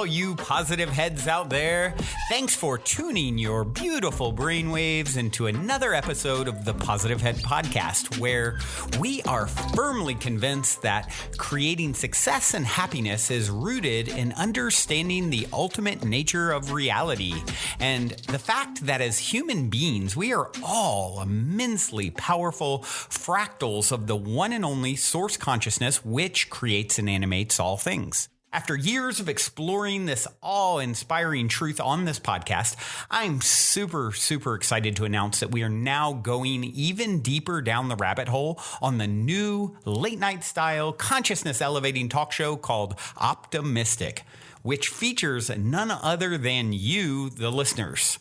all you positive heads out there. Thanks for tuning your beautiful brainwaves into another episode of the Positive Head Podcast, where we are firmly convinced that creating success and happiness is rooted in understanding the ultimate nature of reality and the fact that as human beings, we are all immensely powerful fractals of the one and only source consciousness which creates and animates all things. After years of exploring this awe-inspiring truth on this podcast, I'm super excited to announce that we are now going even deeper down the rabbit hole on the new late-night style consciousness-elevating talk show called Optimistic, which features none other than you, the listeners.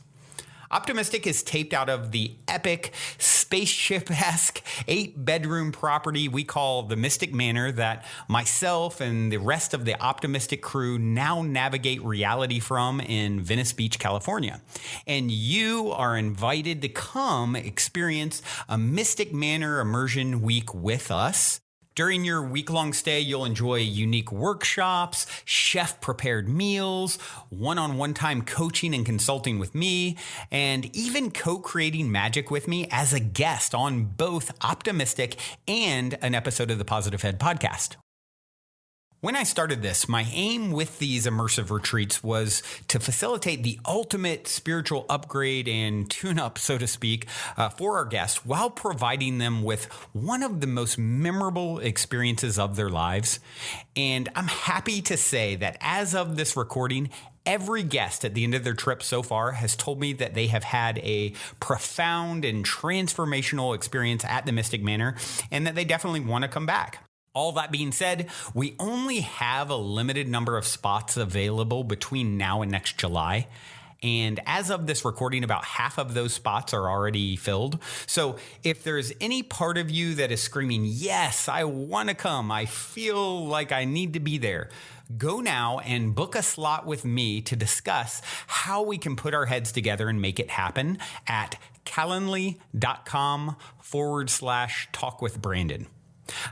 Optimistic is taped out of the epic, spaceship-esque 8-bedroom property we call the Mystic Manor that myself and the rest of the Optimistic crew now navigate reality from in Venice Beach, California. And you are invited to come experience a Mystic Manor immersion week with us. During your week-long stay, you'll enjoy unique workshops, chef-prepared meals, one-on-one time coaching and consulting with me, and even co-creating magic with me as a guest on both Optimistic and an episode of the Positive Head podcast. When I started this, my aim with these immersive retreats was to facilitate the ultimate spiritual upgrade and tune-up, so to speak, for our guests while providing them with one of the most memorable experiences of their lives. And I'm happy to say that as of this recording, every guest at the end of their trip so far has told me that they have had a profound and transformational experience at the Mystic Manor and that they definitely want to come back. All that being said, we only have a limited number of spots available between now and next July. And as of this recording, about half of those spots are already filled. So if there's any part of you that is screaming, yes, I want to come, I feel like I need to be there, go now and book a slot with me to discuss how we can put our heads together and make it happen at calendly.com/talkwithbrandon.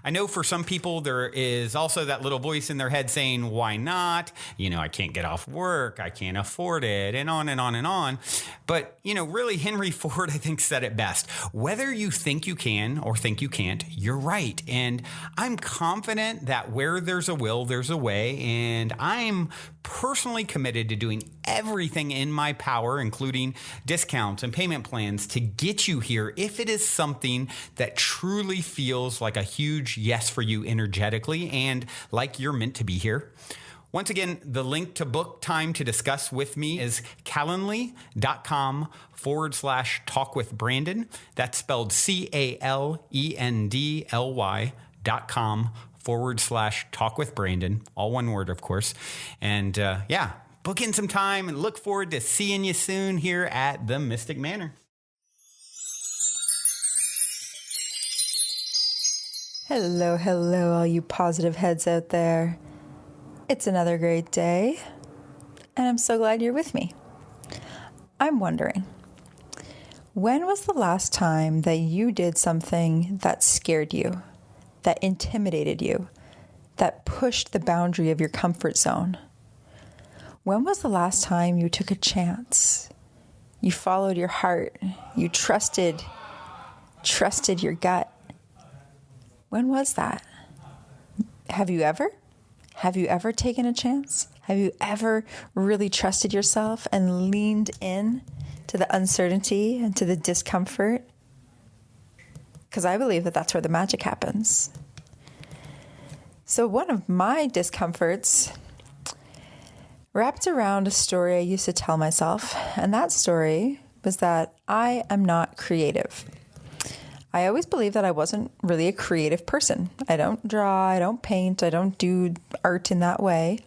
I know for some people there is also that little voice in their head saying, why not? I can't get off work. I can't afford it, and on and on and on. But, really Henry Ford, I think, said it best. Whether you think you can or think you can't, you're right. And I'm confident that where there's a will, there's a way. And I'm personally committed to doing everything in my power, including discounts and payment plans, to get you here if it is something that truly feels like a huge yes for you energetically and like you're meant to be here. Once again, the link to book time to discuss with me is calendly.com/talkwithbrandon. That's spelled calendly.com/talkwithbrandon. All one word, of course. And book in some time and look forward to seeing you soon here at the Mystic Manor. Hello, all you positive heads out there. It's another great day, and I'm so glad you're with me. I'm wondering, when was the last time that you did something that scared you, that intimidated you, that pushed the boundary of your comfort zone? When was the last time you took a chance? You followed your heart. You trusted your gut. When was that? Have you ever taken a chance? Have you ever really trusted yourself and leaned in to the uncertainty and to the discomfort? Because I believe that that's where the magic happens. So one of my discomforts wrapped around a story I used to tell myself, and that story was that I am not creative. I always believed that I wasn't really a creative person. I don't draw, I don't paint, I don't do art in that way.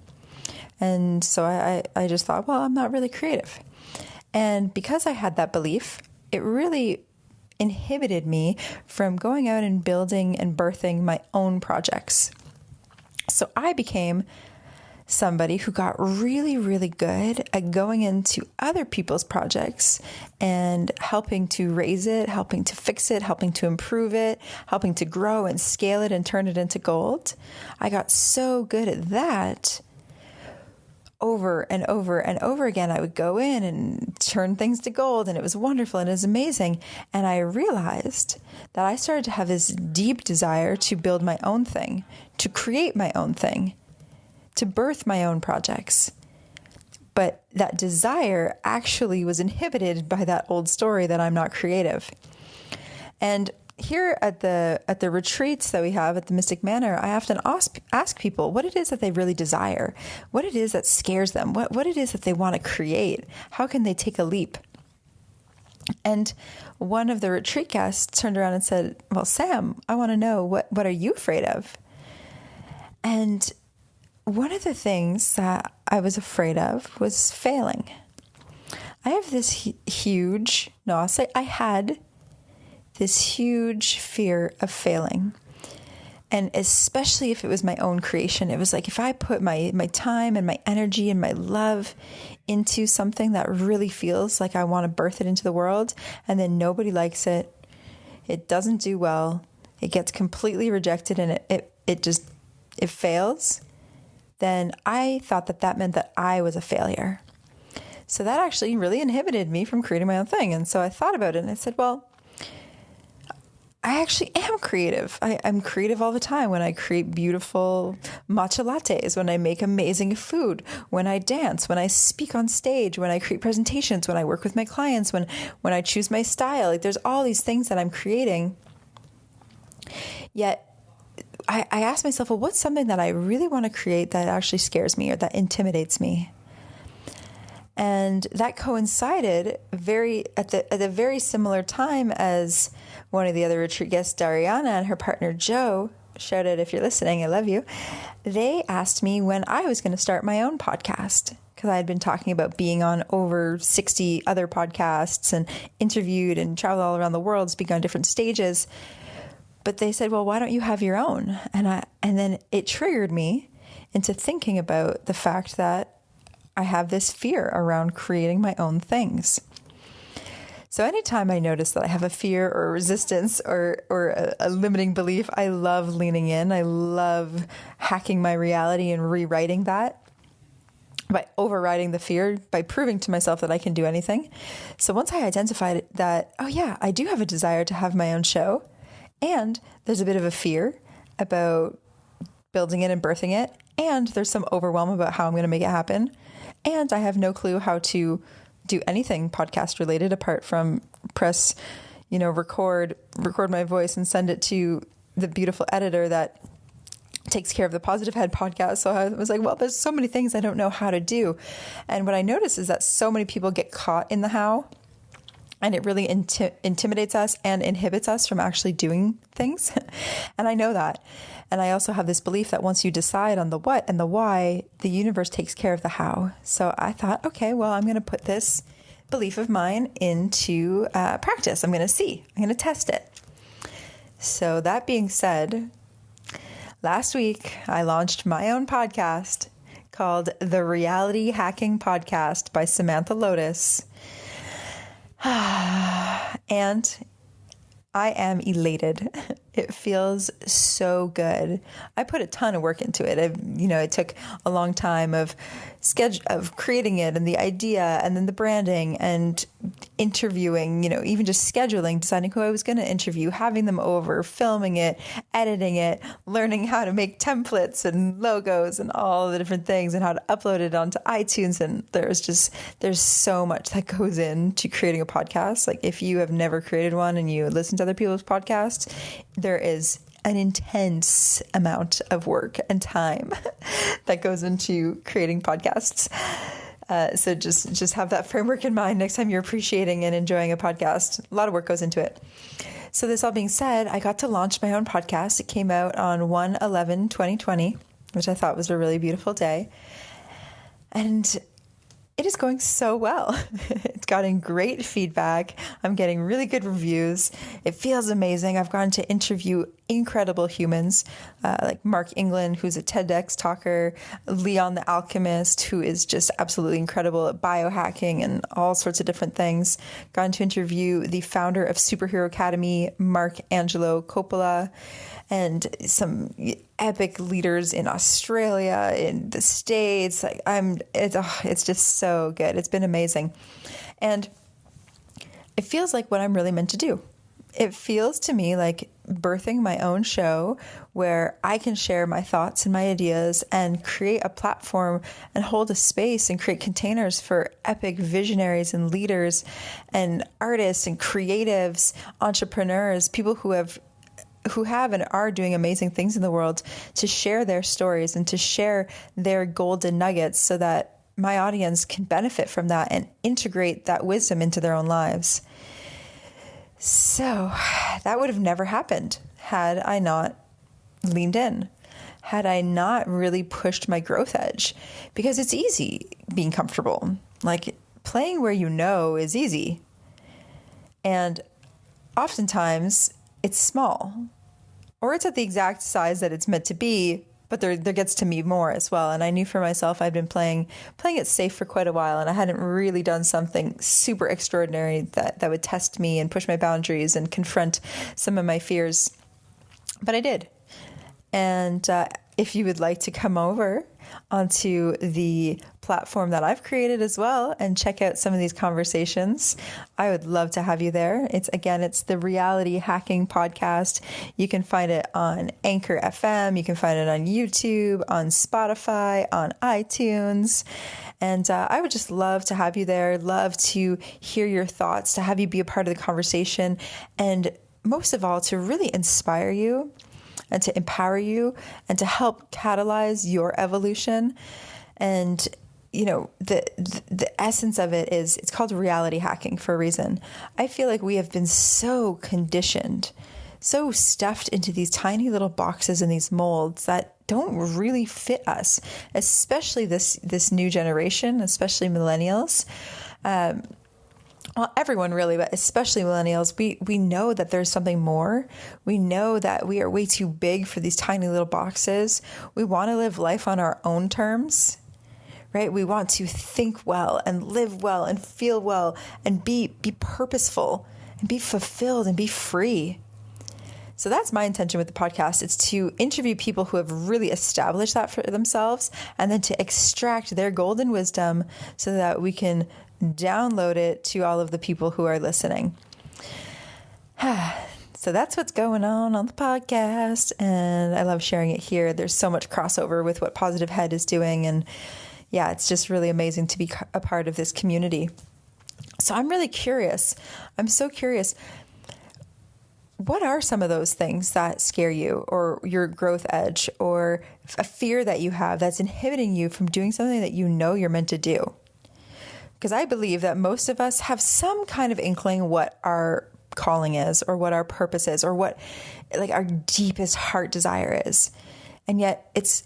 And so I just thought, well, I'm not really creative. And because I had that belief, it really inhibited me from going out and building and birthing my own projects. So I became somebody who got really, really good at going into other people's projects and helping to raise it, helping to fix it, helping to improve it, helping to grow and scale it and turn it into gold. I got so good at that, over and over and over again, I would go in and turn things to gold, and it was wonderful and it was amazing. And I realized that I started to have this deep desire to build my own thing, to create my own thing, to birth my own projects. But that desire actually was inhibited by that old story that I'm not creative. And here at the retreats that we have at the Mystic Manor, I often ask people what it is that they really desire, what it is that scares them, what it is that they want to create. How can they take a leap? And one of the retreat guests turned around and said, well, Sam, I want to know, what are you afraid of? And one of the things that I was afraid of was failing. I have this I had this huge fear of failing. And especially if it was my own creation, it was like if I put my time and my energy and my love into something that really feels like I want to birth it into the world, and then nobody likes it, it doesn't do well, it gets completely rejected, and it fails, then I thought that meant that I was a failure. So that actually really inhibited me from creating my own thing. And so I thought about it and I said, well, I actually am creative. I'm creative all the time when I create beautiful matcha lattes, when I make amazing food, when I dance, when I speak on stage, when I create presentations, when I work with my clients, when I choose my style. Like there's all these things that I'm creating. Yet I asked myself, well, what's something that I really want to create that actually scares me or that intimidates me? And that coincided at the very similar time as one of the other retreat guests, Dariana, and her partner, Joe, shout out if you're listening, I love you. They asked me when I was going to start my own podcast, because I had been talking about being on over 60 other podcasts and interviewed and traveled all around the world, speaking on different stages. But they said, well, why don't you have your own? And then it triggered me into thinking about the fact that I have this fear around creating my own things. So anytime I notice that I have a fear or resistance or a limiting belief, I love leaning in. I love hacking my reality and rewriting that by overriding the fear, by proving to myself that I can do anything. So once I identified that, oh yeah, I do have a desire to have my own show, and there's a bit of a fear about building it and birthing it, and there's some overwhelm about how I'm going to make it happen, and I have no clue how to do anything podcast related apart from press, record my voice and send it to the beautiful editor that takes care of the Positive Head podcast. So I was like, well, there's so many things I don't know how to do. And what I notice is that so many people get caught in the how, and it really intimidates us and inhibits us from actually doing things. And I know that. And I also have this belief that once you decide on the what and the why, the universe takes care of the how. So I thought, okay, well, I'm going to put this belief of mine into practice. I'm going to see. I'm going to test it. So that being said, last week I launched my own podcast called The Reality Hacking Podcast by Samantha Lotus. And I am elated. It feels so good. I put a ton of work into it. It took a long time of creating it and the idea and then the branding and interviewing, even just scheduling, deciding who I was going to interview, having them over, filming it, editing it, learning how to make templates and logos and all the different things and how to upload it onto iTunes. And there's so much that goes into creating a podcast. Like if you have never created one and you listen to other people's podcasts, there is an intense amount of work and time that goes into creating podcasts. So just have that framework in mind next time you're appreciating and enjoying a podcast. A lot of work goes into it. So this all being said, I got to launch my own podcast. It came out on 1/11/2020, which I thought was a really beautiful day. And it is going so well. It's gotten great feedback. I'm getting really good reviews. It feels amazing. I've gotten to interview incredible humans like Mark England, who's a TEDx talker, Leon the Alchemist, who is just absolutely incredible at biohacking and all sorts of different things. Gotten to interview the founder of Superhero Academy, Mark Angelo Coppola, and some epic leaders in Australia, in the States. Like it's just so good. It's been amazing. And it feels like what I'm really meant to do. It feels to me like birthing my own show where I can share my thoughts and my ideas and create a platform and hold a space and create containers for epic visionaries and leaders and artists and creatives, entrepreneurs, people who have and are doing amazing things in the world, to share their stories and to share their golden nuggets so that my audience can benefit from that and integrate that wisdom into their own lives. So that would have never happened had I not leaned in, had I not really pushed my growth edge, because it's easy being comfortable. Like playing where you know is easy. And oftentimes it's small, or it's at the exact size that it's meant to be, but there gets to me more as well. And I knew for myself, I'd been playing it safe for quite a while, and I hadn't really done something super extraordinary that would test me and push my boundaries and confront some of my fears. But I did. And if you would like to come over onto the platform that I've created as well and check out some of these conversations, I would love to have you there. It's the Reality Hacking Podcast. You can find it on Anchor FM. You can find it on YouTube, on Spotify, on iTunes. And I would just love to have you there, love to hear your thoughts, to have you be a part of the conversation, and most of all, to really inspire you and to empower you and to help catalyze your evolution. And, you know, the essence of it is it's called reality hacking for a reason. I feel like we have been so conditioned, so stuffed into these tiny little boxes and these molds that don't really fit us, especially this new generation, especially millennials. Well, everyone really, but especially millennials, we know that there's something more. We know that we are way too big for these tiny little boxes. We want to live life on our own terms, right? We want to think well and live well and feel well and be purposeful and be fulfilled and be free. So that's my intention with the podcast. It's to interview people who have really established that for themselves, and then to extract their golden wisdom so that we can download it to all of the people who are listening. So that's what's going on the podcast, and I love sharing it here. There's so much crossover with what Positive Head is doing, and yeah, it's just really amazing to be a part of this community. So I'm really curious. I'm so curious. What are some of those things that scare you, or your growth edge, or a fear that you have that's inhibiting you from doing something that you know you're meant to do? Because I believe that most of us have some kind of inkling what our calling is, or what our purpose is, or what like our deepest heart desire is. And yet it's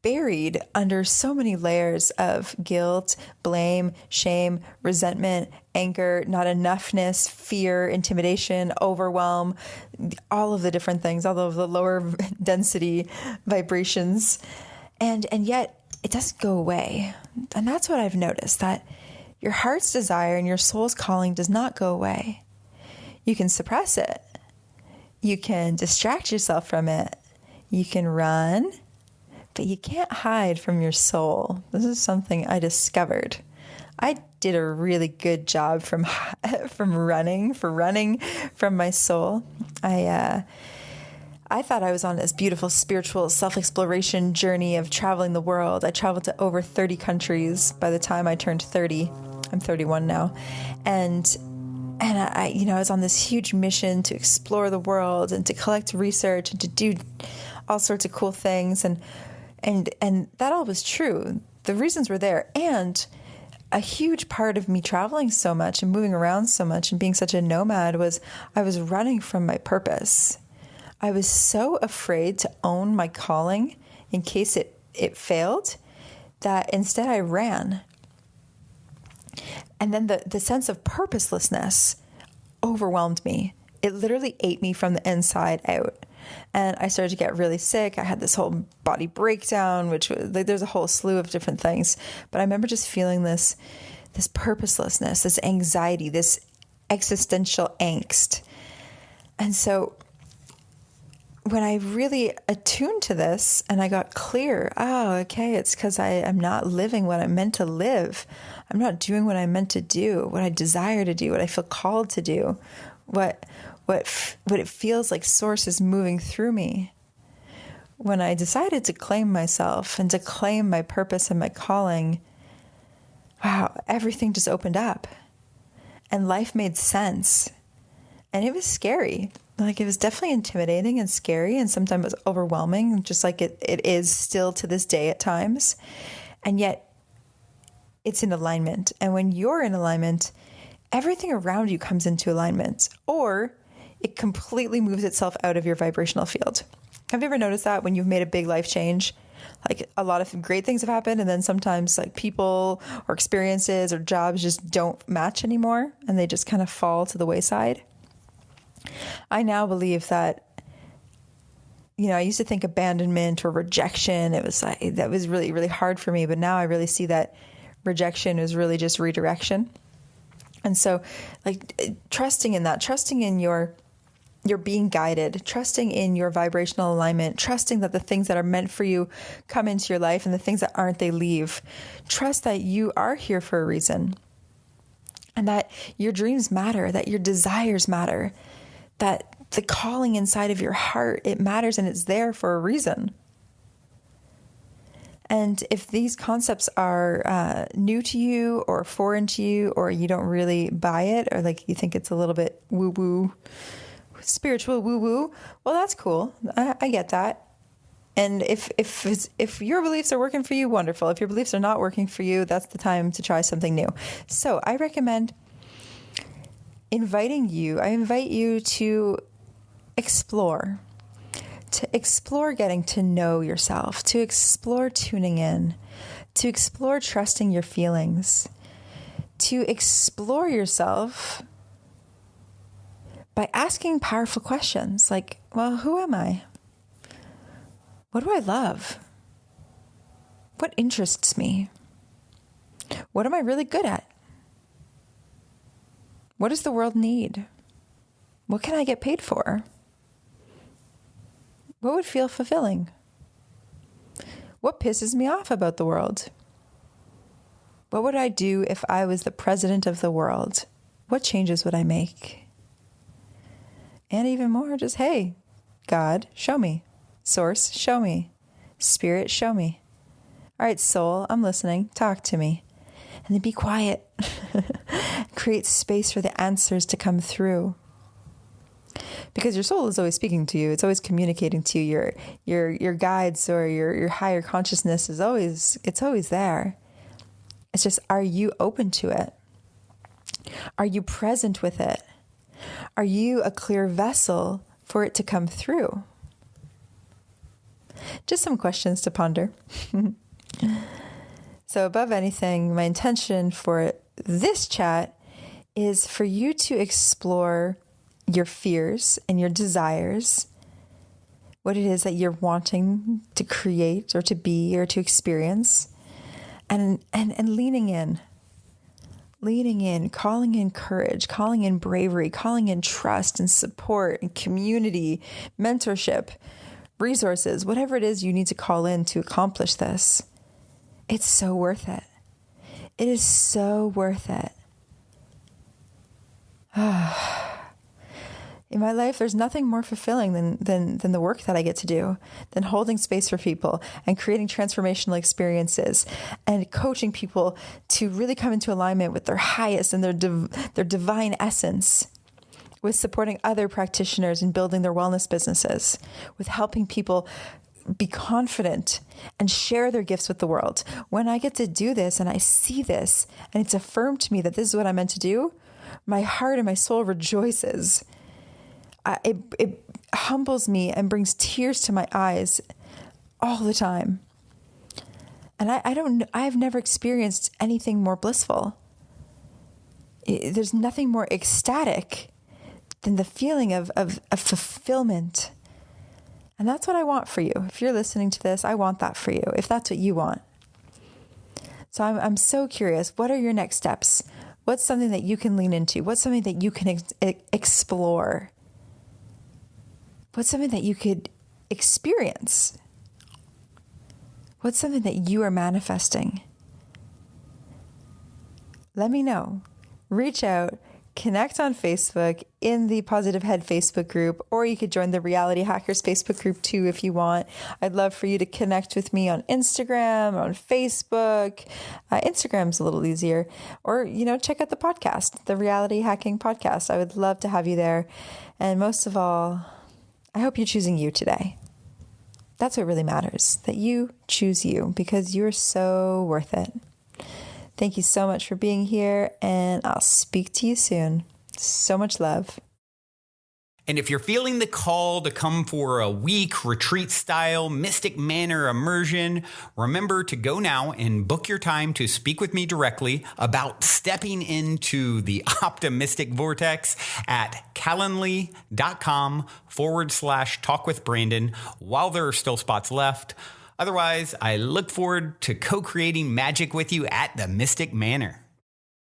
buried under so many layers of guilt, blame, shame, resentment, anger, not enoughness, fear, intimidation, overwhelm, all of the different things, all of the lower density vibrations. And yet it doesn't go away. And that's what I've noticed, that your heart's desire and your soul's calling does not go away. You can suppress it. You can distract yourself from it. You can run, but you can't hide from your soul. This is something I discovered. I did a really good job from running from my soul. I thought I was on this beautiful spiritual self-exploration journey of traveling the world. I traveled to over 30 countries by the time I turned 30. I'm 31 now. And I was on this huge mission to explore the world and to collect research and to do all sorts of cool things. And that all was true. The reasons were there. And a huge part of me traveling so much and moving around so much and being such a nomad was I was running from my purpose. I was so afraid to own my calling in case it failed that instead I ran. And then the sense of purposelessness overwhelmed me. It literally ate me from the inside out. And I started to get really sick. I had this whole body breakdown, which was like, there's a whole slew of different things. But I remember just feeling this purposelessness, this anxiety, this existential angst. And so when I really attuned to this and I got clear, oh, okay, it's because I'm not living what I'm meant to live. I'm not doing what I'm meant to do, what I desire to do, what I feel called to do, what it feels like source is moving through me. When I decided to claim myself and to claim my purpose and my calling, wow, everything just opened up and life made sense. And it was scary. Like, it was definitely intimidating and scary, and sometimes it was overwhelming, just like it is still to this day at times. And yet it's in alignment. And when you're in alignment, everything around you comes into alignment, or it completely moves itself out of your vibrational field. Have you ever noticed that when you've made a big life change? Like, a lot of great things have happened, and then sometimes like people or experiences or jobs just don't match anymore, and they just kind of fall to the wayside. I now believe that, I used to think abandonment or rejection, it was like, that was really, really hard for me. But now I really see that rejection is really just redirection. And so, like, trusting in that, trusting in your being guided, trusting in your vibrational alignment, trusting that the things that are meant for you come into your life and the things that aren't, they leave. Trust that you are here for a reason, and that your dreams matter, that your desires matter, that the calling inside of your heart, it matters, and it's there for a reason. And if these concepts are new to you or foreign to you, or you don't really buy it, or like you think it's a little bit woo-woo, spiritual woo-woo, well, that's cool. I get that. And if your beliefs are working for you, wonderful. If your beliefs are not working for you, that's the time to try something new. So I recommend I invite you to explore getting to know yourself, to explore tuning in, to explore trusting your feelings, to explore yourself by asking powerful questions like, well, who am I? What do I love? What interests me? What am I really good at? What does the world need? What can I get paid for? What would feel fulfilling? What pisses me off about the world? What would I do if I was the president of the world? What changes would I make? And even more, just, hey, God, show me. Source, show me. Spirit, show me. All right, soul, I'm listening. Talk to me. And then be quiet. Create space for the answers to come through. Because your soul is always speaking to you. It's always communicating to you. Your guides or your higher consciousness is always there. It's just, are you open to it? Are you present with it? Are you a clear vessel for it to come through? Just some questions to ponder. So above anything, my intention for this chat is for you to explore your fears and your desires, what it is that you're wanting to create or to be or to experience, and leaning in, calling in courage, calling in bravery, calling in trust and support and community, mentorship, resources, whatever it is you need to call in to accomplish this. It's so worth it. It is so worth it. In my life, there's nothing more fulfilling than the work that I get to do, than holding space for people and creating transformational experiences and coaching people to really come into alignment with their highest and their divine essence, with supporting other practitioners in building their wellness businesses, with helping people be confident and share their gifts with the world. When I get to do this and I see this and it's affirmed to me that this is what I'm meant to do, my heart and my soul rejoices. It humbles me and brings tears to my eyes all the time. And I've never experienced anything more blissful. There's nothing more ecstatic than the feeling of fulfillment. And that's what I want for you. If you're listening to this, I want that for you, if that's what you want. So I'm so curious. What are your next steps? What's something that you can lean into? What's something that you can explore? What's something that you could experience? What's something that you are manifesting? Let me know. Reach out, connect on Facebook in the Positive Head Facebook group, or you could join the Reality Hackers Facebook group too if you want. I'd love for you to connect with me on Instagram, on Facebook. Instagram's a little easier. Or, check out the podcast, the Reality Hacking Podcast. I would love to have you there. And most of all, I hope you're choosing you today. That's what really matters, that you choose you, because you're so worth it. Thank you so much for being here, and I'll speak to you soon. So much love. And if you're feeling the call to come for a week retreat style Mystic Manor immersion, remember to go now and book your time to speak with me directly about stepping into the optimistic vortex at calendly.com/talk with Brandon while there are still spots left. Otherwise, I look forward to co-creating magic with you at the Mystic Manor.